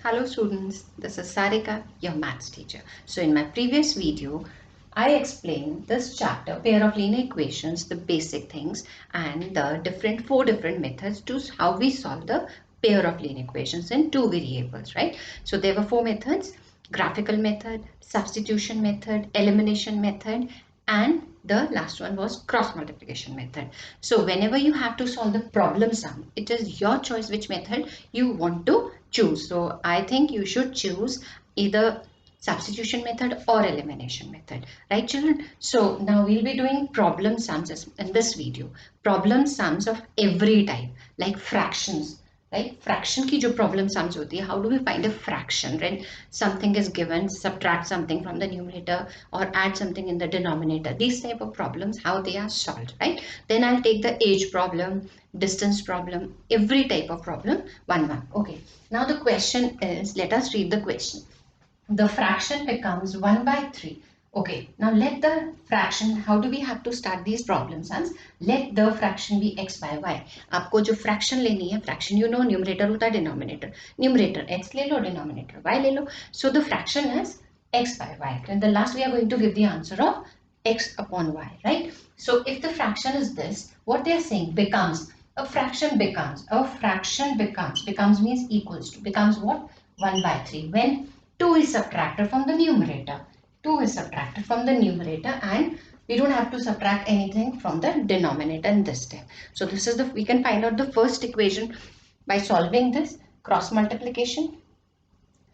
Hello students, this is Sarika, your maths teacher. So in my previous video, I explained this chapter, pair of linear equations, the basic things and the four different methods to how we solve the pair of linear equations in two variables, right? So there were four methods, graphical method, substitution method, elimination method, and the last one was cross multiplication method. So whenever you have to solve the problem sum, it is your choice which method you want to choose. So I think you should choose either substitution method or elimination method, right children? So now we'll be doing problem sums in this video. Problem sums of every type, like fractions, right? Fraction की जो problem sums होती है, how do we find a fraction, right? Something is given, subtract something from the numerator or add something in the denominator. These type of problems, how they are solved, right? Then I'll take the age problem, distance problem, every type of problem one. Okay, now the question is, let us read the question. The fraction becomes 1 by 3. Okay, now let the fraction, how do we have to start these problem sums? Let the fraction be x by y. आपको जो fraction लेनी है, fraction you know numerator होता है denominator. Numerator x ले लो, denominator y ले लो. So the fraction is x by y. And the last we are going to give the answer of x upon y, right? So if the fraction is this, what they are saying becomes, a fraction becomes means equals to, becomes what? 1 by 3. When 2 is subtracted from the numerator. 2 is subtracted from the numerator and we don't have to subtract anything from the denominator in this step. So this is we can find out the first equation by solving this cross multiplication,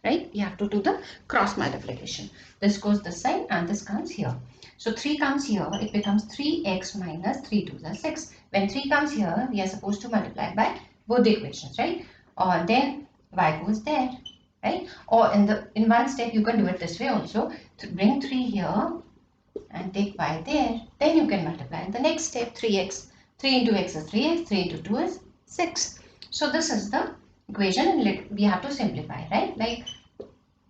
right? You have to do the cross multiplication. This goes this side and this comes here. So 3 comes here, it becomes 3x minus 3 to the 6. When 3 comes here, we are supposed to multiply by both the equations, right? Or then y goes there, right? Or in one step you can do it this way also. To bring 3 here and take y there, then you can multiply in the next step. 3x, 3 into x is 3x, 3 into 2 is 6. So this is the equation and we have to simplify, right? Like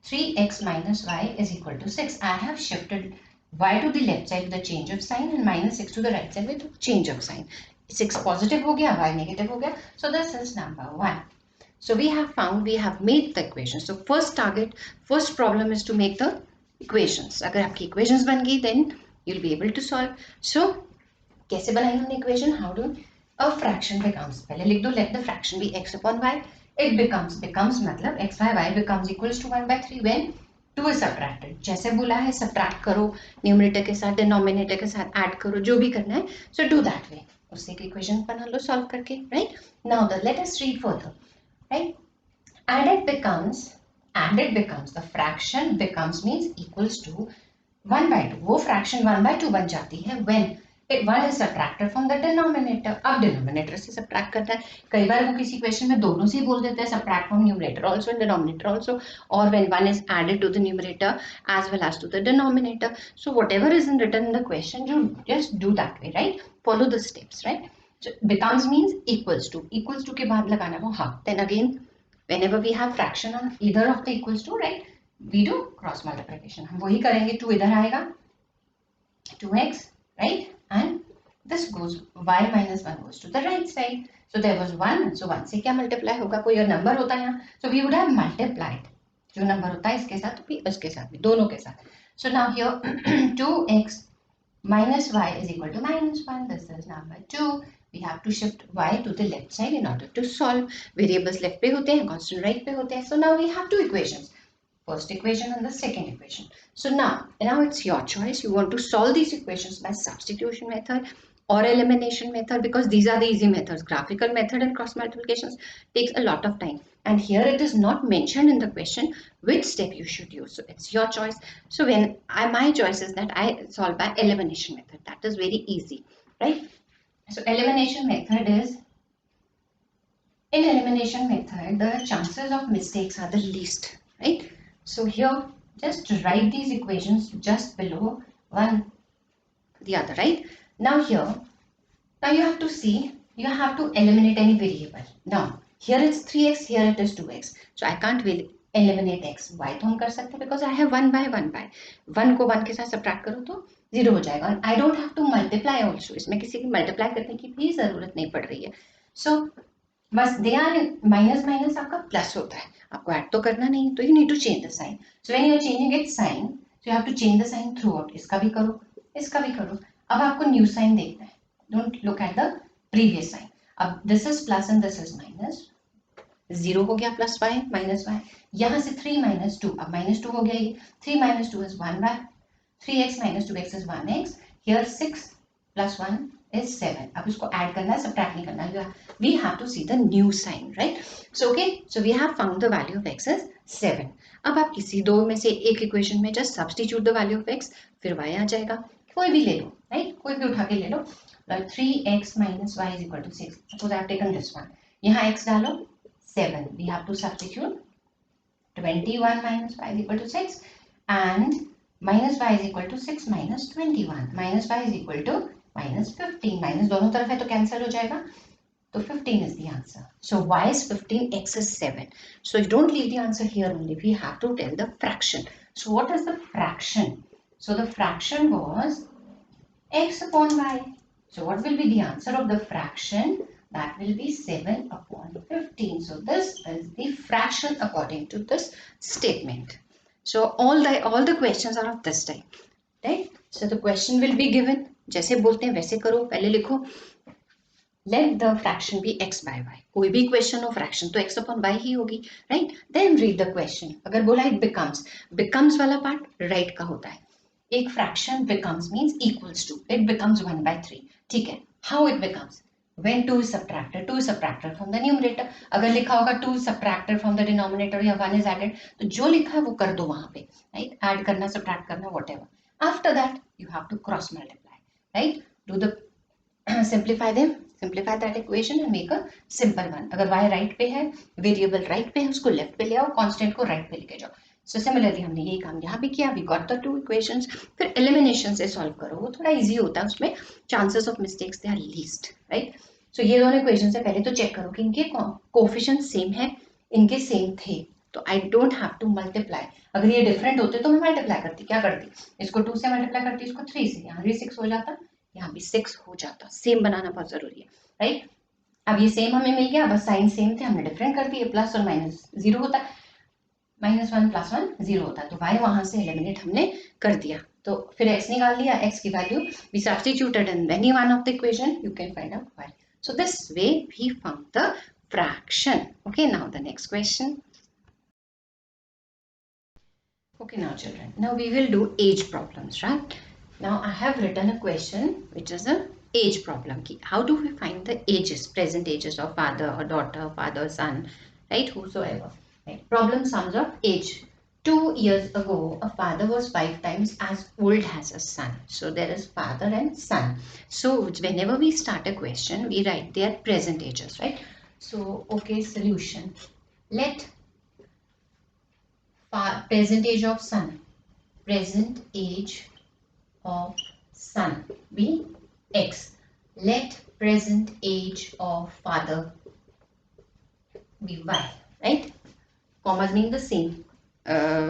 3x minus y is equal to 6. I have shifted y to the left side with the change of sign and minus 6 to the right side with the change of sign. 6 positive हो गया, y negative हो गया. So this is number 1. So we have made the equation. So first problem is to make the equations. अगर आपकी equations बन गई, then you'll be able to solve. So कैसे बनाई हमने equation? How do a fraction becomes? पहले लिख दो, let the fraction be x upon y. It becomes मतलब x by y becomes equals to 1 by 3 when 2 is subtracted. जैसे बोला है subtract करो, numerator के साथ denominator के साथ add करो, जो भी करना है. So do that way. उससे एक equation बना लो solve करके, right? Now let us read further. Right? Added becomes, the fraction becomes means equals to 1 by 2. वो fraction 1 by 2 बन जाती है when 1 is subtracted from the denominator. अब denominator से subtract करता है. कई बार वो किसी question में दोनों से ही बोल देते हैं subtract from numerator also and denominator also, or when 1 is added to the numerator as well as to the denominator. So whatever is written in the question, you just do that way, right? Follow the steps, right? So becomes means equals to के बाद लगाना वो half. Then again, whenever we have fraction on either of the equals to, right, we do cross multiplication. हम वही करेंगे. 2 इधर आएगा, 2x, right, and this goes, y minus 1 goes to the right side. So there was 1, so 1 से क्या multiply होगा? कोई number होता है यहाँ, so we would have multiplied. जो number होता है इसके साथ भी इसके साथ भी, दोनों के साथ. So now here 2x minus y is equal to minus 1. This is number 2. We have to shift y to the left side in order to solve. Variables left पे होते हैं, constant right पे होते हैं. So now we have two equations. First equation and the second equation. So now it's your choice. You want to solve these equations by substitution method or elimination method, because these are the easy methods. Graphical method and cross multiplications takes a lot of time. And here it is not mentioned in the question which step you should use. So it's your choice. So my choice is that I solve by elimination method. That is very easy, right? So elimination method is, in elimination method, the chances of mistakes are the least, right? So here, just write these equations just below one the other, right? Now here, you have to see, you have to eliminate any variable. Now, here it's 3x, here it is 2x. So I can't really eliminate x. Y तो हम कर सकते हैं because I have 1 by 1 by. 1 को 1 के साथ subtract करो तो 0 हो जाएगा. And I don't have to multiply also. इसमें किसी की multiply करने की भी ज़रूरत नहीं पड़ रही है. So बस दे आर माइनस माइनस आपका प्लस होता है, आपको ऐड तो करना नहीं, तो you need to change the sign. So when you are changing it sign, so you have to change the sign throughout. इसका भी करो, इसका भी करो. अब आपको न्यू साइन देखना है, don't look at the previous sign. अब this is plus and this is minus, 0 हो गया प्लस वाई माइनस वाई. यहाँ से 3 माइनस 2, अब माइनस 2 हो गया ये. 3 minus 2 is 1 y. 3x minus 2x is 1x. Here 6 plus 1 is 7. अब इसको ऐड करना है, सब्ट्रैक्ट नहीं करना है. We have to see the new sign, right? So okay, so we have found the value of x is 7. अब आप किसी दो में से एक इक्वेशन में just substitute the value of x, फिर y आ जाएगा. कोई भी ले लो, राइट? कोई भी उठा के ले लो. 3x minus y is equal to 6. Suppose I have taken this one. यहाँ x डालो 7. We have to substitute 21 minus y is equal to 6 and minus y is equal to 6 minus 21. Minus y is equal to minus 15. Minus दोनों तरफ है तो cancel हो जाएगा, तो 15 is the answer. So y is 15, x is 7. So you don't leave the answer here only, we have to tell the fraction. So what is the fraction? So the fraction was x upon y. So what will be the answer of the fraction? That will be 7 upon 15. So this is the fraction according to this statement. So all the questions are of this type, right? So the question will be given, जैसे बोलते हैं वैसे करो. पहले लिखो let the fraction be x by y. कोई भी question हो फ्रैक्शन तो x upon y ही होगी, right? Then read the question. अगर बोला it becomes वाला पार्ट राइट का होता है. एक fraction becomes means equals to, it becomes 1/3. ठीक है, how it becomes? When 2 is subtracted from the numerator. अगर लिखा होगा 2 is subtracted from the denominator या 1 is added, तो जो लिखा है वो कर दो वहां पे, राइट? ऐड करना, सब्ट्रैक्ट करना, whatever. After that you have to cross multiply, right? Do the simplify that equation and make a simple one. अगर y राइट पे है, वेरिएबल राइट पे है, उसको लेफ्ट पे ले आओ, कांस्टेंट को राइट पे लेके जाओ. सो सिमिलरली हमने यही काम यहाँ पे किया. We got the two equations. फिर एलिमिनेशन से सॉल्व करो, वो थोड़ा इजी होता है, उसमें chances of mistakes they are least, right? So ये दोनों इक्वेशन से पहले तो चेक करो कि इनके कोफिशिएंट सेम है, इनके सेम थे, तो I don't have to multiply. अगर ये डिफरेंट होते तो मैं मल्टीप्लाई करती. क्या करती? इसको 2 से मल्टीप्लाई करती, इसको 3 से. यहाँ भी 6 हो जाता, यहाँ भी 6 हो जाता. सेम बनाना बहुत जरूरी है, राइट? अब ये सेम हमें मिल गया, बस साइन सेम थे, हमने डिफरेंट कर दिए. प्लस और माइनस 0 होता है, -1 + 1 0 होता है, तो y वहां से एलिमिनेट हमने कर दिया. तो फिर x निकाल लिया, x की value we substituted in any one of the equation, you can find out y. So this way we found the fraction. Okay, now the next question. Okay, now children, now we will do age problems, right? Now I have written a question which is a age problem. How do we find the ages, present ages of father or daughter, father, son, right? Whosoever. Right. Problem sums of age. 2 years ago, a father was 5 times as old as a son. So there is father and son. So whenever we start a question, we write their present ages, right? So, okay, solution. Let present age of son be x. Let present age of father be y, right? Commas mean the same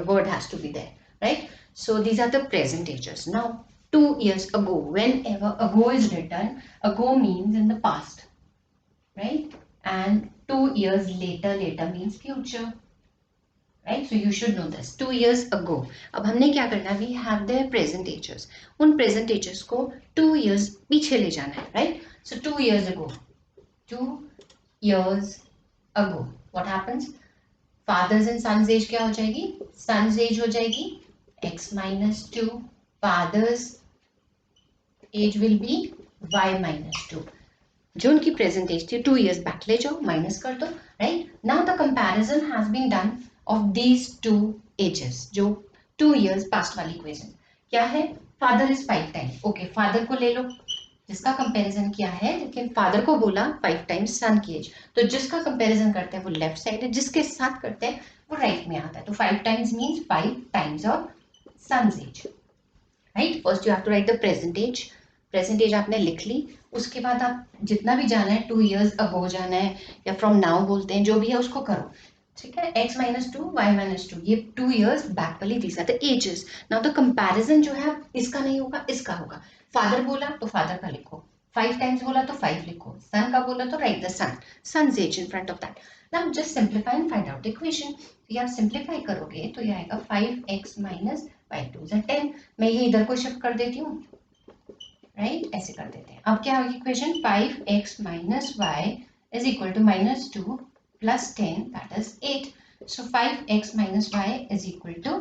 word has to be there, right? So these are the present ages. Now 2 years ago, whenever ago is written, ago means in the past, right? And 2 years later means future, right? So you should know this. 2 years ago. अब हमने क्या करना है? We have their present ages. उन present ages को 2 years पीछे ले जाना है, right? So 2 years ago. 2 years ago. What happens? Fathers and sons age क्या हो जाएगी? Sons age हो जाएगी x minus 2. Fathers age will be y minus 2. जो उनकी present age थी 2 years back ले जाओ, minus कर दो, right? Now the comparison has been done of these two ages. जो 2 years past वाली equation क्या है? Father is 5 times. Okay, father को ले लो, जिसका कंपैरिजन किया है, लेकिन फादर को बोला 5 टाइम्स सन की एज, तो जिसका कंपैरिजन करते हैं वो लेफ्ट साइड है, जिसके साथ करते हैं वो राइट में आता है. तो 5 times means 5 times of son's age, right? First you have to write the present age. Present age आपने लिख ली, उसके बाद आप जितना भी जाना है 2 years अगो जाना है या फ्रॉम नाउ बोलते हैं, जो भी है उसको करो, ठीक है? x minus 2 y minus 2, ये 2 years बैक वाली these are the ages. Now the comparison जो है इसका नहीं होगा, इसका होगा. फादर बोला तो फादर का लिखो, 5 टाइम्स बोला तो 5 लिखो, सन का बोला तो write the son's age in front of that. Now just simplify and find out the equation. तो ये आप सिंप्लीफाई करोगे तो ये आएगा 5x माइनस 5 2 10. मैं ये इधर को शिफ्ट कर देती हूँ, राइट, ऐसे कर देते हैं. अब क्या होगी equation, 5x minus y is equal to minus 2 plus 10 that is 8. So 5x minus y is equal to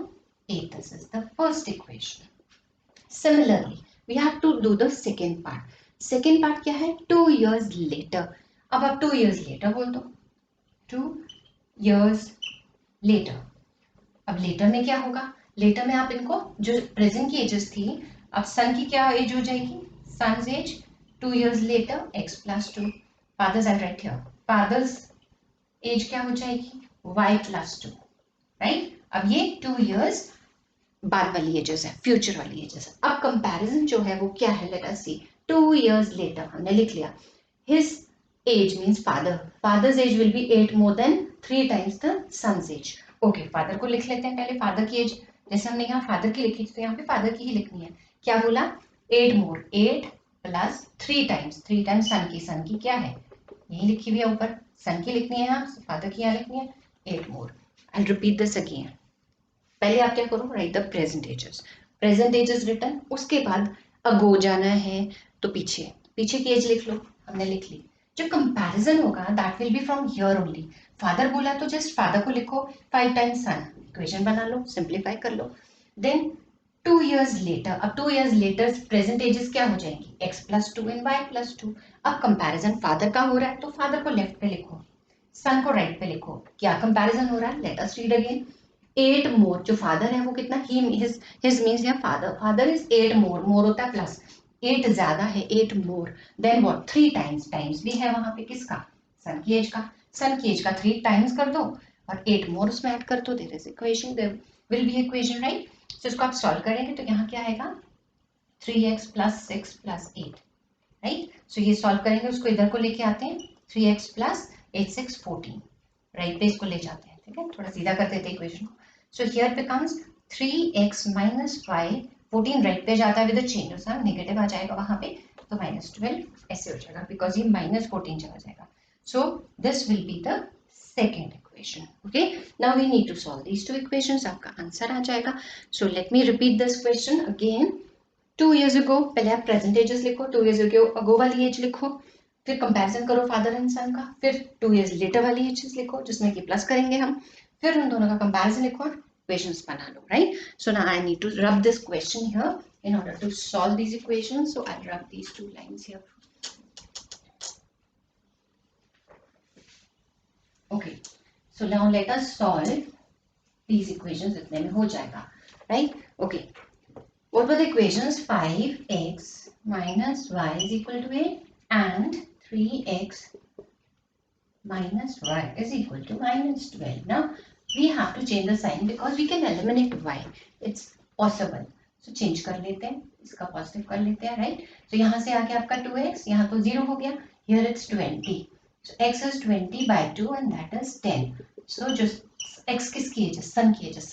8. This is the first equation. Similarly, we have to do the second part. Second part क्या है, 2 years later. अब आप 2 years later बोल दो, 2 years later. अब later में क्या होगा, later में आप इनको जो present की ages थी, अब son की क्या age हो जाएगी, son's age 2 years later x plus 2. Father's I'll write here. Father's age क्या हो जाएगी, y plus 2, राइट. अब ये 2 years बाद वाली एजेस है, फ्यूचर वाली एजेस है. अब कंपैरिजन जो है वो क्या है, let us see. 2 years later हमने लिख लिया, his age means father's age will be 8 more than 3 times the son's age. Okay, father को लिख लेते हैं पहले. फादर की एज जैसे हमने यहाँ फादर की लिखी थी तो यहाँ पे फादर की ही लिखनी है. क्या बोला, 8 मोर, 8 प्लस 3 टाइम्स सन की क्या है, यही लिखी हुई है ऊपर, सन की लिखनी है यहाँ, फादर की यहाँ लिखनी है 8 more. I repeat this again. पहले आप क्या करो, write the present ages written. उसके बाद अगो जाना है तो पीछे की एज लिख लो, हमने लिख ली. जो कंपैरिजन होगा that will be from here only. Father बोला तो जस्ट फादर को लिखो, 5 टाइम्स सन, इक्वेशन बना लो, सिंप्लीफाई कर लो. देन 2 years later, अब 2 years later प्रेजेंट एजेस क्या हो जाएंगी, x plus 2 and y plus 2. अब कंपैरिजन फादर का हो रहा है तो फादर को लेफ्ट पे लिखो, सन को राइट पे लिखो. क्या कंपैरिजन हो रहा है, लेट अस रीड अगेन. 8 मोर, जो फादर है वो कितना, हिज मींस या फादर इज 8 मोर होता है प्लस, 8 ज्यादा है, 8 मोर देन व्हाट, 3 टाइम्स भी है वहां पे किसका, सन की एज का 3 टाइम्स कर दो और 8 मोर उसमें ऐड कर दो. There is equation, there will be equation, right. So इसको आप सॉल्व करेंगे तो यहाँ क्या आएगा, 3x plus 6 plus 8, right. So ये सॉल्व करेंगे, उसको इधर को लेके आते हैं, 3x plus 8 6 14, राइट पे इसको ले जाते हैं, ठीक है, थोड़ा सीधा कर देते हैं इक्वेशन को. So here becomes 3x minus y, 14 right पे जाता है विद द चेंज, उसका नेगेटिव आ जाएगा वहां पे तो -12 ऐसे हो जाएगा बिकॉज ये -14 चला जाएगा. So this will be the second equation. Okay, now we need to solve these two equations. आपका आंसर आ जाएगा. So let me repeat this question again. 2 years ago, पहले आप present ages लिखो, 2 years ago वाली as लिखो, फिर comparison करो father and सन का, फिर 2 years later वाली एजेस लिखो जिसमें कि प्लस करेंगे हम, फिर उन दोनों का कंपैरिजन लिखो, इक्वेशंस बना लो, right. So now I need to rub this question here in order to solve these equations. So I'll rub these two lines here. Okay. So now let us solve these equations. इतने में हो जाएगा, right? Okay. What were the equations? 5x minus y is equal to 8 and 3x minus y is equal to -12. Now we have to change the sign because we can eliminate y. It's possible. So change कर लेते हैं, इसका positive कर लेते हैं, right? So यहाँ से आके आपका 2x, यहाँ तो 0 हो गया. Here it's 20. So x is 20 by 2 and that is 10. So just x किसकी एज है, सन की एज है,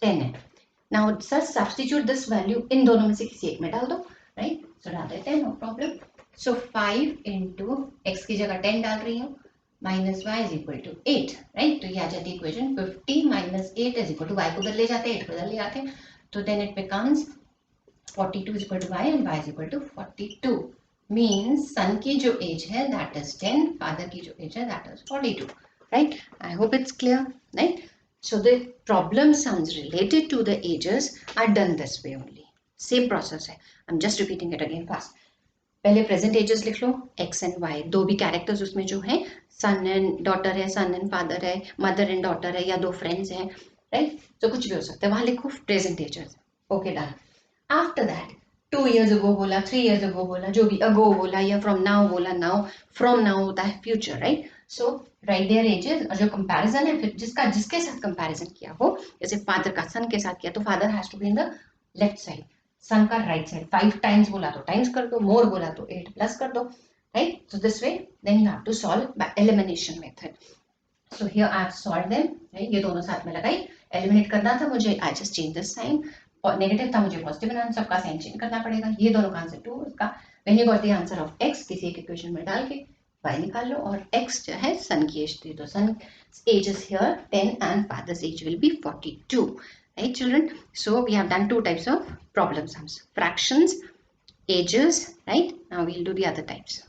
10 है. Now sir substitute this value इन दोनों में से किसी एक में डाल दो, right? So डाल देते हैं, no problem. So 5 into x की जगह 10 डाल रही हूँ, minus y is equal to 8, right? तो ये आ जाती है equation. 50 minus 8 is equal to y को उधर ले जाते हैं, 8 को उधर ले जाते हैं, तो then it becomes 42 is equal to y and y is equal to 42. Means son की जो एज है that is 10, father की जो एज है that is 42, right? I hope it's clear, right? So the problem sums related to the ages are done this way only. Same process है. I'm just repeating it again fast. पहले present ages लिख लो, x and y, दो भी characters उसमें जो है, सन and daughter है, सन and father है, मदर एंड डॉटर है, या दो फ्रेंड्स हैं, राइट. तो कुछ भी हो सकता है, वहां लिखो present ages. Okay, done. After that 2 years ago बोला, 3 years ago बोला, जो भी अगो बोला या फ्रॉम नाउ बोला, नाउ फ्रॉम नाउ होता है future, right. So right there edges, और जो कंपैरिजन है फिर जिसके साथ कंपैरिजन किया हो, जैसे फादर का सन के साथ किया तो father has to be in the left side, son का राइट साइड. 5 टाइम्स बोला तो टाइम्स कर दो, मोर बोला तो 8 प्लस कर दो, right. So this way then you have to solve by elimination method. So here I have solved them, right. ये दोनों साथ में लगाई, एलिमिनेट करना था मुझे, I just change this sign. Negative था, मुझे पॉजिटिव बनाना, सबका साइन चेंज करना पड़ेगा। ये दोनों का आंसर 2, उसका when you got the answer of x किसी एक इक्वेशन में डाल के y निकाल लो, और x जो है सन की एज थी, तो son age is here 10 and father's age will be 42. Right, children? So we have done two types of problem sums: fractions, ages. Right, now we'll do the other types.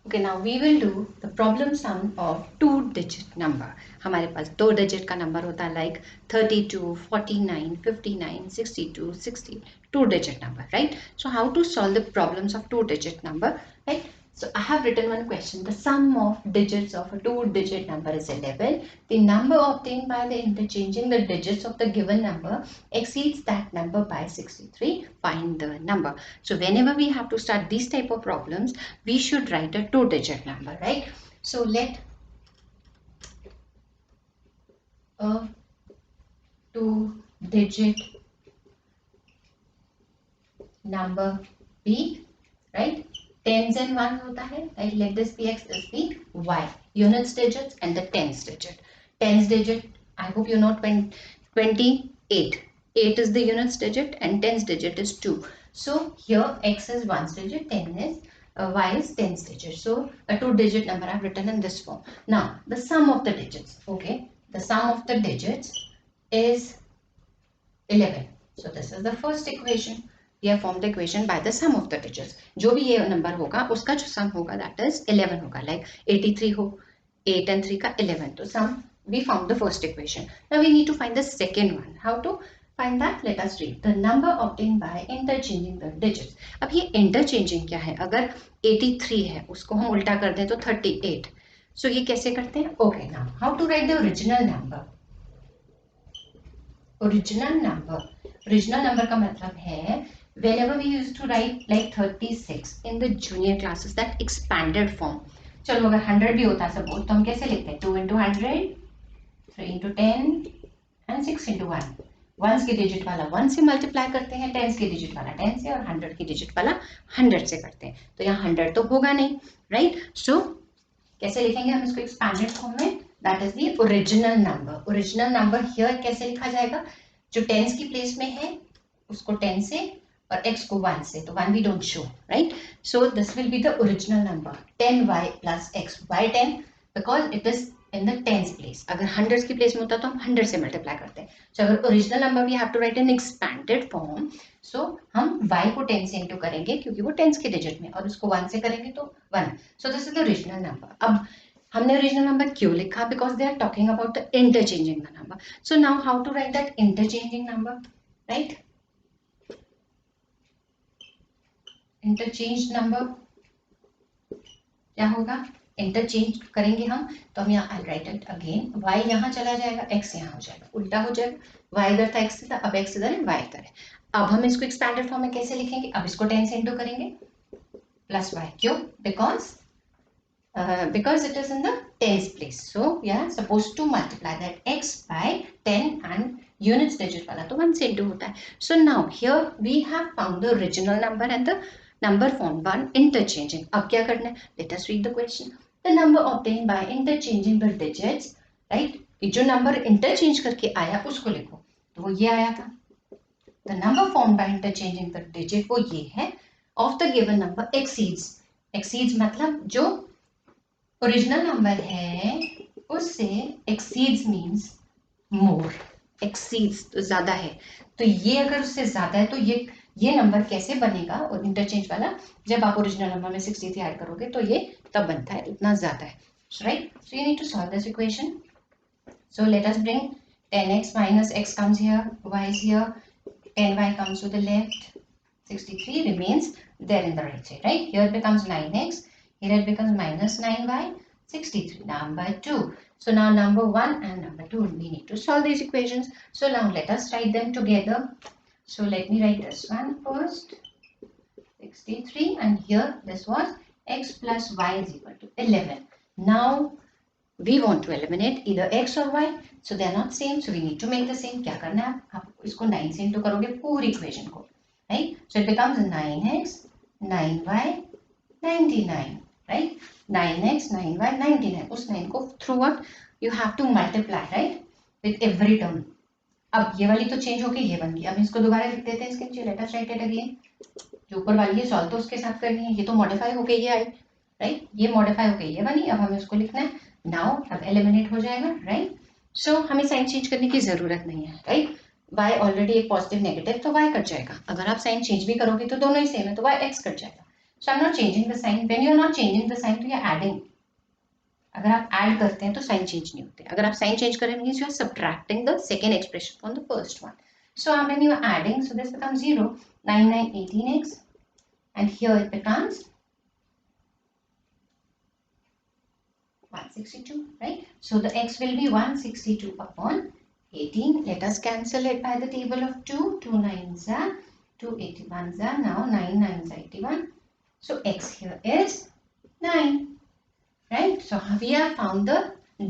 Okay, now we will do the problem sum of 2-digit number. हमारे पास 2 digit का number होता है, like 32, 49, 59, 62, 60, 2-digit number, right? So how to solve the problems of 2-digit number, right? So I have written one question. The sum of digits of a 2-digit number is 11. The number obtained by the interchanging the digits of the given number exceeds that number by 63. Find the number. So whenever we have to start these type of problems, we should write a 2-digit number, right? So let a 2-digit number be, right? Tens and ones होता है, right? Let this be x, this be y. Units digits and the tens digit. Tens digit, I hope you know 28. 8 is the units digit and tens digit is 2. So here x is ones digit, 10 is y is tens digit. So a 2-digit number I've written in this form. Now the sum of the digits, okay? The sum of the digits is 11. So this is the first equation. We have formed the equation by the sum of the digits. जो भी ये number होगा उसका जो सम होगा that is 11 होगा. Like 83 हो, 8 and 3 का 11. तो sum we found the first equation. Now we need to find the second one. How to find that? Let us read. The number obtained by interchanging the digits. अब ये interchanging क्या है? अगर 83 है उसको हम उल्टा कर दें तो 38. So ये कैसे करते हैं? Okay, now how to write the original number? Original number का मतलब है whenever we used to write like 36 in the junior classes, that expanded form. चलो अगर 100 भी होता सपोज तो हम कैसे लिखते हैं? 2 into 100, 3 into 10 and 6 into 1. Once के डिजिट वाला 1 से मल्टीप्लाई करते हैं, टेंस के डिजिट वाला 10 से, और 100 के डिजिट वाला 100 से करते हैं. तो यहाँ 100 तो होगा नहीं, राइट? सो कैसे लिखेंगे हम इसको एक्सपैंडेड फॉर्म में? That is the original number. Original number here कैसे लिखा जाएगा? जो टेंस की प्लेस में है उसको 10 से और x को 1 से, तो 1 we don't show, right? So this will be the original number 10y plus x. Why 10? Because it is in the tens place. अगर hundreds की प्लेस में होता तो हम 100 से मल्टीप्लाई करते हैं. So अगर original number we have to write in expanded form, so हम y को 10 से इंटू करेंगे क्योंकि वो टेंस के डिजिट में, और उसको 1 से करेंगे तो 1. So this is the original number. अब हमने ओरिजिनल नंबर क्यों लिखा? Because they are talking about the interchanging the number. So now how to write that interchanging number, right? Interchange number क्या होगा? इंटरचेंज करेंगे हम तो हम यहाँ I write it again. y यहाँ चला जाएगा, x यहाँ हो जाएगा, उल्टा हो जाएगा. y इधर था, x था, अब x इधर है, y इधर है. अब हम इसको एक्सपैंडेड फॉर्म में कैसे लिखेंगे? अब इसको 10 से इंटू करेंगे प्लस y. क्यों? Because it is in the tens place. So we are supposed to multiply that x by 10 and units digit वाला तो 1 से इंटू होता है. So now here we have found the original number and the number formed by interchanging. अब क्या करना है? Let us read the question. The number obtained by interchanging the digits, right? कि जो नंबर इंटरचेंज करके आया उसको लिखो, तो वो ये आया था. The number formed by interchanging the digit वो ये है, of the given number exceeds मतलब जो ओरिजिनल नंबर है उससे एक्सीड्स मीन्स मोर. एक्सीड्स तो ज्यादा है, तो ये अगर उससे ज्यादा है तो ये नंबर कैसे बनेगा? और इंटरचेंज वाला जब आप ओरिजिनल नंबर में 63 ऐड करोगे तो ये तब बनता है, इतना ज्यादा है, right? So you need to solve this equation. So let us bring 10x minus x comes here, y is here, 10y comes to the left, 63 remains there in the right side, right? Here it becomes 9x, here it becomes minus 9y, 63, number 2. So now number 1 and number 2, we need to solve these equations. So now let us write them together. So let me write this one first, 63, and here this was x plus y is equal to 11. Now we want to eliminate either x or y, so they are not same, so we need to make the same. क्या करना है? आप इसको 9 से into करोगे पूरी equation को, right? So it becomes 9x, 9y, 99, right? 9x, 9y, 99. उस 9 को through what? You have to multiply, right? With every term. अब ये वाली तो चेंज हो गई, ये बन गई। अब इसको दोबारा लिख देते हैं इसके नीचे, let us right it again. जो ऊपर वाली है सॉल्व तो उसके साथ करनी है, ये तो मॉडिफाई हो गई ये आई, राइट, ये मॉडिफाई हो गई ये बनी। अब हमें उसको लिखना है नाउ, अब एलिमिनेट हो जाएगा, राइट। सो हमें साइन चेंज करने की जरूरत नहीं है, राइट। y ऑलरेडी एक पॉजिटिव नेगेटिव, तो y कट जाएगा। अगर आप साइन चेंज भी करोगे तो दोनों ही सेम है, तो y x कट जाएगा। So I am not changing the sign. When you are not changing the sign तो यू आर एडिंग। अगर आप ऐड करते हैं तो साइन चेंज नहीं होते। अगर आप साइन चेंज करें means you are subtracting the second expression from the first one. So when you are adding, so this becomes 0, 9, 9, 18x, and here it becomes 162, right? So the x will be 162 upon 18. Let us cancel it by the table of 2. 2 9s are 2, 81s are now 9 9s are 81. So x here is 9. Right? So we have found the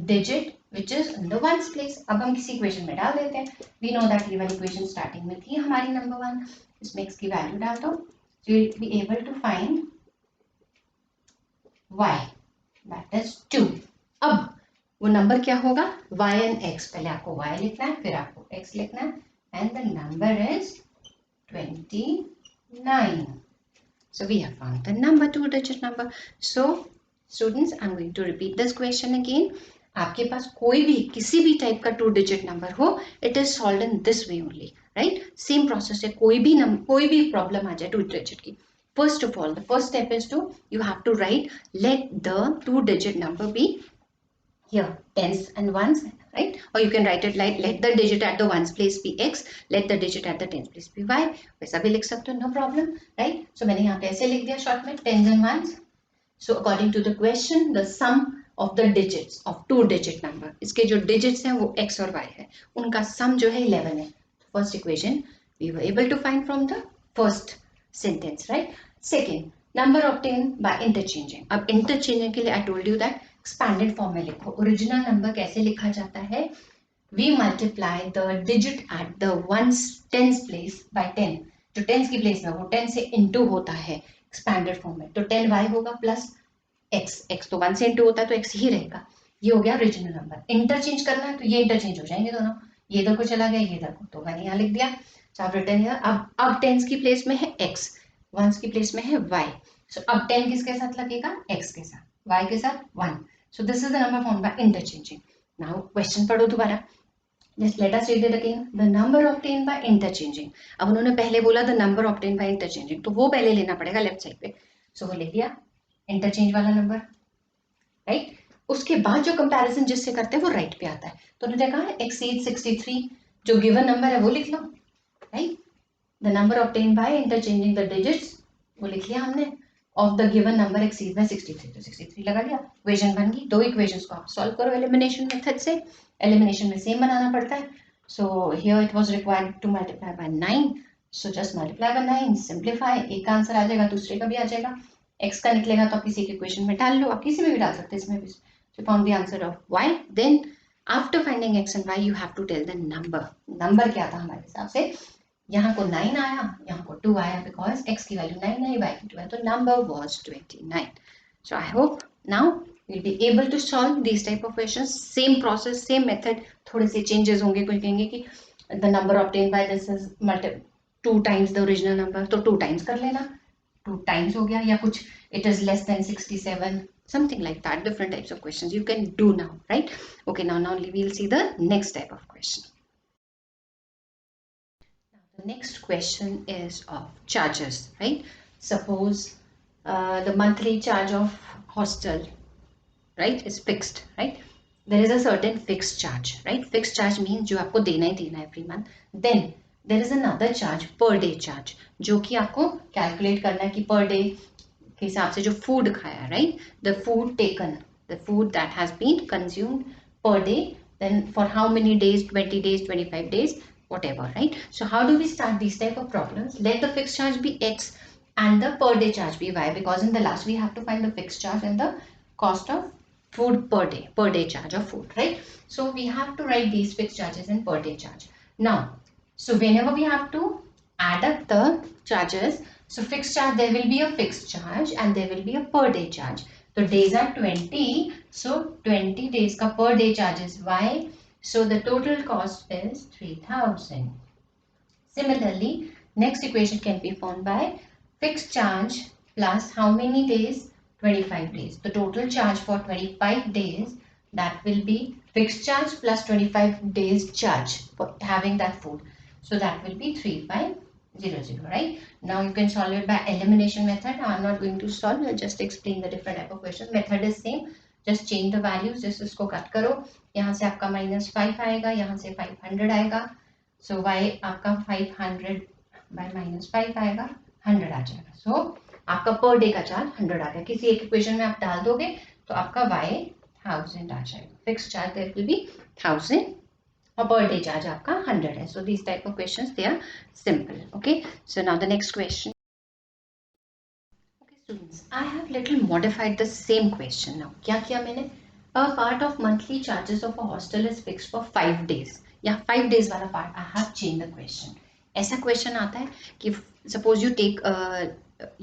digit which is in the ones place. अब हम किसी equation में डाल देते हैं. We know that ये वाली equation starting में थी हमारी नंबर 1. इसमें x की वैल्यू डाल दो. So you will be able to find y, that is 2. अब वो नंबर क्या होगा? y and x. पहले आपको y लिखना है, फिर आपको x लिखना है, and the number is 29. So we have found the number, 2-digit number. So students, I'm going to repeat this question again. आपके पास कोई भी किसी भी टाइप का 2-digit नंबर हो, it is solved in this way only, right? Same process है. कोई भी प्रॉब्लम आ जाए 2-digit की. First of all, the first step is you have to write, let the 2-digit number be here, tens and ones, right? Or you can write it like, let the digit at the ones place be x, let the digit at the tens place be y. वैसा भी लिख सकते हो, no problem, right? So मैंने यहाँ पे ऐसे लिख दिया शॉर्ट में, tens and ones. So according to the question, the sum of the digits of 2-digit number, इसके जो digits हैं वो x और y है, उनका sum जो है 11 है. First equation we were able to find from the first sentence, right? Second, number obtained by interchanging. अब interchanging के लिए I told you that expanded form में लिखो. Original number कैसे लिखा जाता है? We multiply the digit at the ones tens place by 10. जो tens की place में वो 10 से into होता है expanded form में, तो 10y होगा प्लस x तो 1 से into होता है तो x ही रहेगा. ये हो गया ओरिजिनल नंबर. इंटरचेंज करना है तो ये इंटरचेंज हो जाएंगे दोनों, ये इधर को चला गया, ये इधर को, तो मैंने यहाँ लिख दिया. So I've written here. अब टेंस की प्लेस में है x, वंस की प्लेस में है y. So अब 10 किसके साथ लगेगा? x के साथ, y के साथ 1. So this is the number formed by interchanging. Now question पढ़ो दोबारा. Just let us read it again. The number obtained by interchanging. अब उन्होंने पहले बोला the number obtained by interchanging, तो वो पहले लेना पड़ेगा लेफ्ट साइड पे. So वो लिख दिया इंटरचेंज वाला नंबर, राइट. उसके बाद जो कंपैरिजन जिससे करते हैं वो राइट पे आता है. तो उन्होंने कहा exceed 63, जो गिवन नंबर है वो लिख लो, right. The number obtain by interchanging the digits, वो लिख लिया हमने, of the given number exceed by 63, तो 63 लगा दिया, इक्वेशन बन गई. दो इक्वेशंस को आप सॉल्व करो एलिमिनेशन मेथड से. एलिमिनेशन में सेम बनाना पड़ता है. So here it was required to multiply by 9. So just multiply by 9, simplify, एक का आंसर आ जाएगा, दूसरे का भी आ जाएगा. x का निकलेगा तो आप किसी के इक्वेशन में डाल लो, आप किसी में भी डाल सकते हैं, इसमें भी. So found the answer of y. Then after finding x and y you have to tell the number. Number क्या था हमारे हिसाब से? यहाँ को 9 आया, यहाँ को 2 आया, बिकॉज x की वैल्यू 9 है, y की 2 है, तो number was 29. So I hope now you'll be able to solve these type of questions. Same process, same method. थोड़े से changes होंगे. कोई कहेंगे कि the number obtained by this is 2 times the original number, तो 2 times कर लेना, 2 times हो गया, या कुछ it is less than 67, something like that. Different types of questions you can do now, right? Okay, now we'll see the next type of question. The next question is of charges, right? Suppose the monthly charge of hostel, right, is fixed, right? There is a certain fixed charge, right? Fixed charge means जो आपको देना ही देना every month. Then there is another charge, per day charge, जो कि आपको calculate करना है कि per day के हिसाब से जो food खाया, right? The food taken, the food that has been consumed per day, then for how many days, 20 days, 25 days, whatever, right? So how do we start these type of problems? Let the fixed charge be x and the per day charge be y, because in the last we have to find the fixed charge and the cost of food per day charge of food, right? So we have to write these fixed charges and per day charge. Now, so whenever we have to add up the charges, so fixed charge, there will be a fixed charge and there will be a per day charge. So days are 20, so 20 days ka per day charge is y, So the total cost is 3000. Similarly, next equation can be found by fixed charge plus how many days? 25 days. The total charge for 25 days, that will be fixed charge plus 25 days charge for having that food. So that will be 3500, right? Now you can solve it by elimination method. I'm not going to solve, I'll just explain the different type of questions. Method is same, just change the values, just इसको cut करो, यहाँ से आपका -5 आएगा, यहाँ से 500 आएगा. So y आपका 500 by -5 आएगा, 100 आ जाएगा. So आपका पर डे का चार्ज 100 आ गया. किसी एक इक्वेशन में आप डाल दोगे तो आपका y 1000 आ जाएगा. Fix charge there will be 1000 और पर डे चार्ज आपका 100 है. So these type of questions they are simple. Okay. So now the next question. Okay students, I have little modified the same question now. क्या किया मैंने? A part of monthly charges of a hostel is fixed for 5 days. या 5 days वाला part I have change the question. ऐसा question आता है कि suppose you take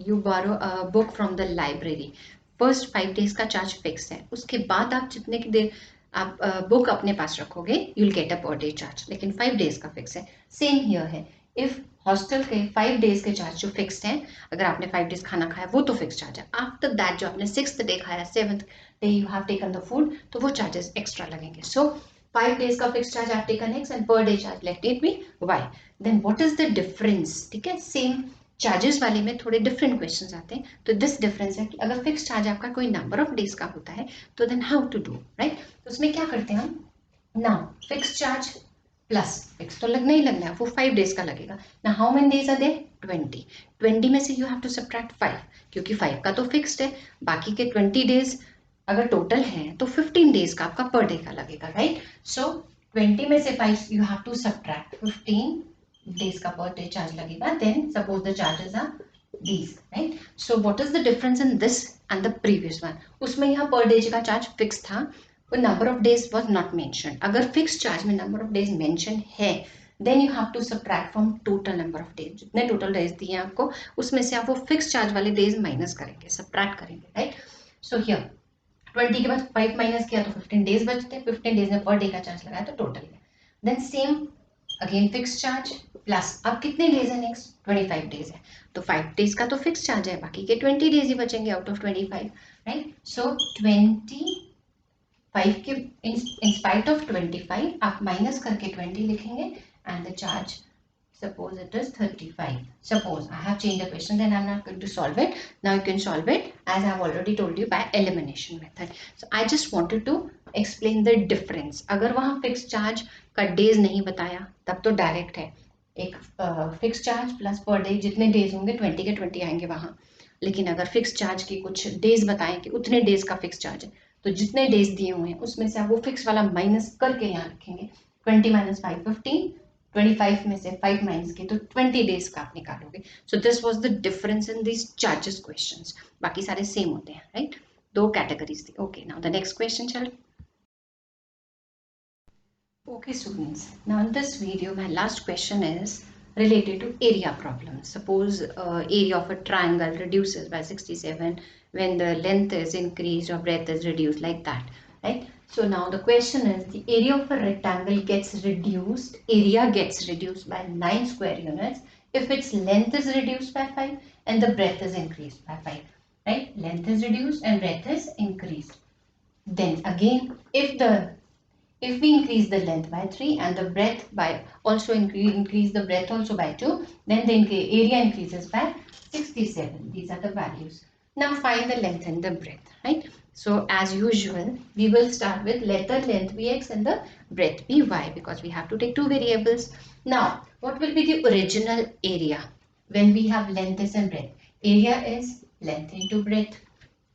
you borrow a book from the library. First 5 days का charge fix है, उसके बाद आप जितने की देर आप बुक अपने पास रखोगे यू विल गेट अ पर डे चार्ज, लेकिन 5 days का फिक्स है. सेम हियर है. इफ हॉस्टल के 5 days के चार्ज जो फिक्स्ड है, अगर आपने 5 days खाना खाया वो तो फिक्स चार्ज है. आफ्टर दैट जो आपने 6th डे खाया, 7th day you have taken the food, तो वो चार्जेस एक्स्ट्रा लगेंगे. सो 5 days का फिक्स चार्ज आप taken x and per day charge let it be y. Then what is the difference? ठीक है, सेम चार्जेस वाले में थोड़े डिफरेंट क्वेश्चंस आते हैं. तो दिस डिफरेंस है कि अगर फिक्स चार्ज आपका कोई नंबर ऑफ डेज का होता है तो then how to do, right? तो उसमें क्या करते हैं हम? Now fix charge plus fix तो लगना ही लगना है, वो 5 days का लगेगा ना. How many days are there? 20 में से यू हैव टू सबट्रैक्ट 5, क्योंकि 5 का तो फिक्स्ड है, बाकी के 20 days अगर टोटल है तो 15 days का आपका पर डे का लगेगा, राइट? सो 20 में से 5 you have to subtract 15 days का पर डे चार्ज लगेगा. Then suppose the charges are these, right? So what is the difference in this and the previous one? उसमें यहाँ पर डे का charge fix था, वो number of days was not mention. अगर fix charge में number of days mention है then you have to subtract from total number of days. जितने total days दिए आपको उसमें से आप वो फिक्स चार्ज वाले डेज माइनस करेंगे, सबट्रैक्ट करेंगे, राइट? सो हियर 20 के बाद 5 माइनस किया तो 15 डेज बचते हैं. 15 डेज में पर डे का चार्ज लगाया तो टोटल है. Then same again fix charge plus अब कितने डेज है नेक्स्ट? 25 डेज है, तो 5 डेज का तो फिक्स चार्ज है, बाकी के 20 डेज ही बचेंगे आउट ऑफ 25, राइट? सो 25 के इन स्पाइट ऑफ 25 आप माइनस करके 20 लिखेंगे and the charge suppose it is 35. Suppose I have changed the question, then I'm not going to solve it. Now you can solve it as I have already told you by elimination method. So I just wanted to explain the difference. अगर वहाँ fixed charge का days नहीं बताया तब तो direct है, एक fixed charge plus per day जितने days होंगे 20 के 20 आएंगे वहाँ. लेकिन अगर fixed charge की कुछ days बताएं कि उतने days का fixed charge है, तो जितने days दिए हुए हैं उसमें से आप वो fixed वाला minus करके यहाँ रखेंगे. 20 minus 5 15, 25 में से 5 माइनस की तो 20 डेज का आप निकालोगे. So this was the difference in this charges questions. बाकी सारे सेम होते हैं, राइट? दो कैटेगरीज थी. Okay, now the next question चल. Okay students, now in this video my last question is related to area problem. Suppose area of a triangle reduces by 67 when the length is increased or breadth is reduced, like that, right? So now the question is, the area of a rectangle gets reduced, area gets reduced by 9 square units if its length is reduced by 5 and the breadth is increased by 5, right? Length is reduced and breadth is increased. Then again, if we increase the length by 3 and the breadth by also increase the breadth also by 2, then the area increases by 67. These are the values. Now find the length and the breadth, right? So as usual, we will start with let the length be x and the breadth be y, because we have to take two variables. Now, what will be the original area when we have length is and breadth? Area is length into breadth,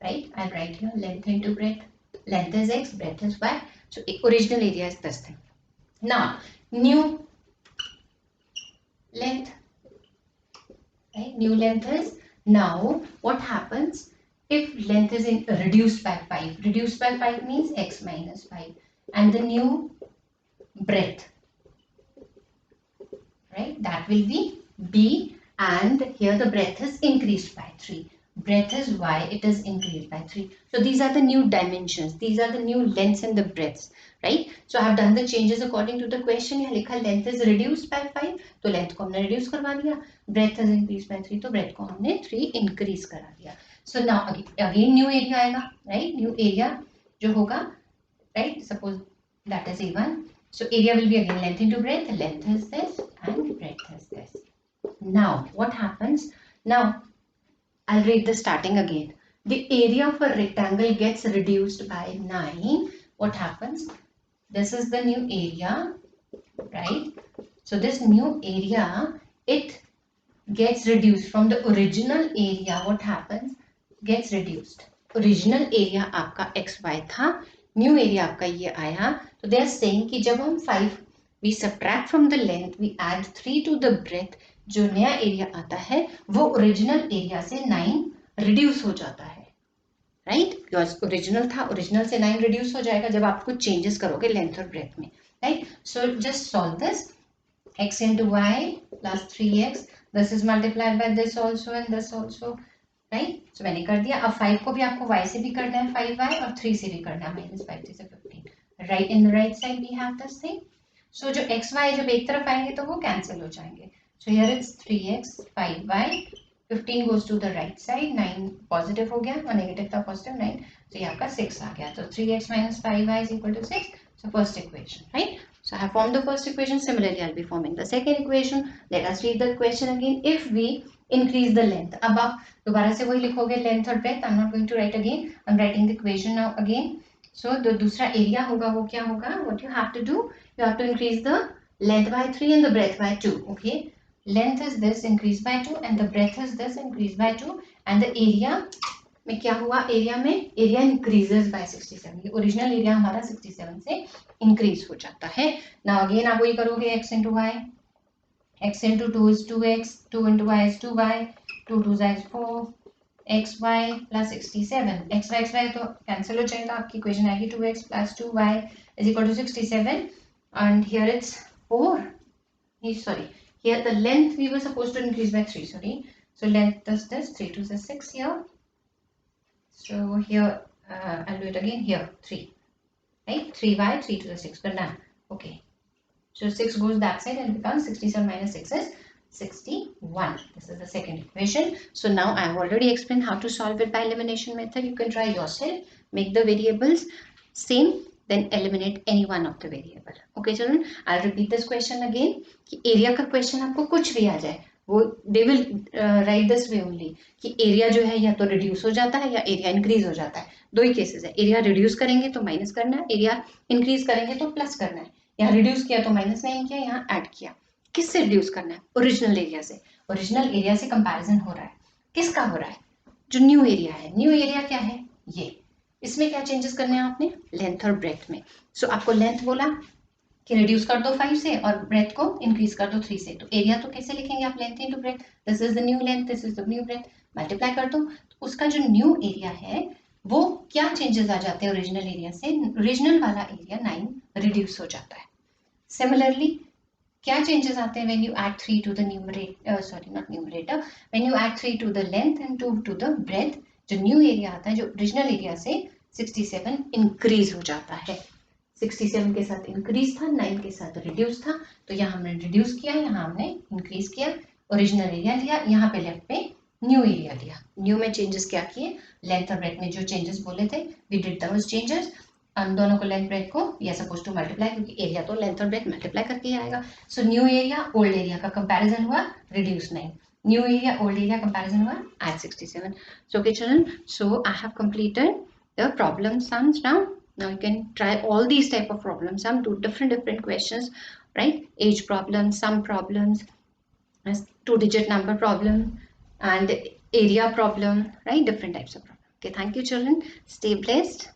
right? I'll write here length into breadth. Length is x, breadth is y. So original area is this thing. Now new length, right? New length is, now what happens if length is reduced by 5? Reduced by 5 means x minus 5, and the new breadth, right? That will be b, and here the breadth is increased by 3. breadth is y, it is increased by 3. So these are the new dimensions, these are the new lengths and the breadths, right? So I have done the changes according to the question. यहाँ लिखा length is reduced by 5, तो length को हमने reduce करवा दिया. breadth is increased by 3, तो breadth को हमने 3 increase करा दिया. So now again new area आएगा, right? New area जो होगा, right? Suppose that is A1. So area will be again length into breadth. Length is this and breadth is this. Now what happens? Now I'll read the starting again. The area of a rectangle gets reduced by 9. What happens? This is the new area, right? So this new area, it gets reduced from the original area. What happens? Gets reduced. Original area आपका xy था, new area आपका ये आया. So they are saying कि जब हम 5 we subtract from the length, we add 3 to the breadth, जो नया एरिया आता है वो ओरिजिनल एरिया से 9 रिड्यूस हो जाता है, राइट? बिकॉज ओरिजिनल था, ओरिजिनल से 9 रिड्यूस हो जाएगा जब आप कुछ चेंजेस करोगे लेंथ और ब्रेथ में, right? So just solve this. x into y plus 3x, this is multiplied by this also and this also, right? So मैंने कर दिया. अब 5 को भी आपको y से भी करना है, 5y, और 3 से भी करना है, -5 3 से 15. Right, in the right side we have this thing. So जो xy जब एक तरफ आएंगे तो वो कैंसिल हो जाएंगे. So here it's 3x, 5y, 15 goes to the right side, 9 positive हो गया और negative था positive 9, so ये आपका 6 आ गया. So 3x minus 5y is equal to 6. So first equation, right? So I have formed the first equation. Similarly, I'll be forming the second equation. Let us read the question again. If we increase the length, अब आप दोबारा से वही लिखोगे length और breadth. I'm not going to write again. I'm writing the equation now again. So the दूसरा area होगा वो क्या होगा? What you have to do? You have to increase the length by 3 and the breadth by 2. Okay. Length is this increased by 2 and the breadth is this increased by 2 and the area में क्या हुआ? Area में area increases by 67. ये original area हमारा 67 से increase हो जाता है. Now again आप वही करोगे, x into y, x into 2 is 2x, 2 into y is 2y, 2 2 is 4, xy plus 67. xy तो कैंसिल हो जाएगा, आपकी इक्वेशन आएगी 2x plus 2y is equal to 67 and here it's 4. Sorry. Here the length we were supposed to increase by 3, sorry. So length is this, 3 to the 6 here. So here I'll do it again, here 3, right? 3y, 3 to the 6, but now, okay. So 6 goes that side and becomes 67 minus 6 is 61. This is the second equation. So now I have already explained how to solve it by elimination method. You can try yourself, make the variables same, then eliminate any one of the variable. Okay children, I'll repeat this question again. कि area का question आपको कुछ भी आ जाए, वो they will write this way only कि area जो है या तो reduce हो जाता है या area increase हो जाता है. दो ही cases है. area reduce करेंगे तो minus करना है, area increase करेंगे तो plus करना है. यहाँ reduce किया तो minus नहीं किया, यहाँ add किया. किससे reduce करना है? Original area से. Original area से comparison हो रहा है. किसका हो रहा है? जो new area है. New area क्या है? ये. इसमें क्या चेंजेस करने हैं आपने? लेंथ और ब्रेथ में. सो आपको लेंथ बोला कि रिड्यूस कर दो 5 से और ब्रेथ को इंक्रीज कर दो 3 से. तो एरिया तो कैसे लिखेंगे आप? Length into breadth. This is the new length, this is the new breadth. Multiply कर दो. तो उसका जो न्यू एरिया है वो क्या चेंजेस आ जाते हैं ओरिजिनल एरिया से? ओरिजिनल वाला एरिया 9 रिड्यूस हो जाता है. सिमिलरली क्या चेंजेस आते हैं when you add 3 to the numerator, sorry not numerator, when you add 3 to the length and 2 to the breadth? जो न्यू एरिया आता है, जो ओरिजिनल एरिया से 67 इंक्रीज हो जाता है. 67 के साथ इंक्रीज था, 9 के साथ रिड्यूस था, तो यहाँ हमने रिड्यूस किया, यहाँ हमने इंक्रीज किया. ओरिजिनल एरिया लिया, यहाँ पे लेफ्ट पे न्यू एरिया लिया. न्यू में चेंजेस क्या किए? लेंथ और ब्रेथ में जो चेंजेस बोले थे वी डिड दोस चेंजेस. हम दोनों को लेंथ ब्रेथ को we are suppose to multiply, क्योंकि एरिया तो लेंथ और ब्रेथ मल्टीप्लाई करके ही आएगा. So new area old area का कंपैरिजन हुआ, reduce 9. New area, old area comparison हुआ, add 67. So okay children, so I have completed the problem sums now. Now you can try all these type of problem sum, do different questions, right? Age problem, sum problems, 2-digit number problem, and area problem, right? Different types of problem. Okay, thank you children. Stay blessed.